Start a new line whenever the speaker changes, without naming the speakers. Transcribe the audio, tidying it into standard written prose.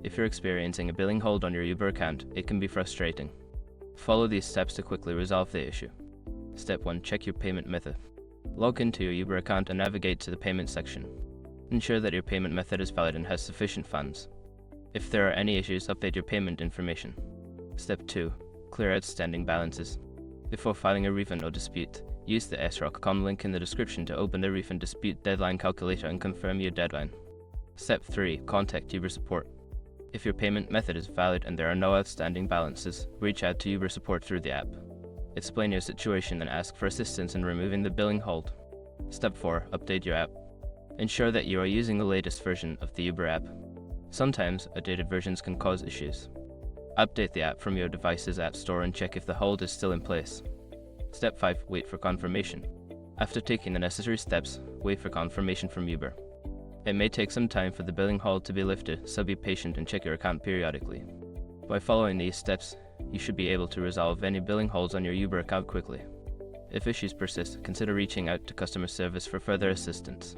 If you're experiencing a billing hold on your Uber account, it can be frustrating. Follow these steps to quickly resolve the issue. Step 1. Check your payment method. Log into your Uber account and navigate to the payment section. Ensure that your payment method is valid and has sufficient funds. If there are any issues, update your payment information. Step 2. Clear outstanding balances. Before filing a refund or dispute, use the sroc.com link in the description to open the refund dispute deadline calculator and confirm your deadline. Step 3. Contact Uber support. If your payment method is valid and there are no outstanding balances, reach out to Uber support through the app. Explain your situation and ask for assistance in removing the billing hold. Step 4. Update your app. Ensure that you are using the latest version of the Uber app. Sometimes, outdated versions can cause issues. Update the app from your device's app store and check if the hold is still in place. Step 5. Wait for confirmation. After taking the necessary steps, wait for confirmation from Uber. It may take some time for the billing hold to be lifted, so be patient and check your account periodically. By following these steps, you should be able to resolve any billing holds on your Uber account quickly. If issues persist, consider reaching out to customer service for further assistance.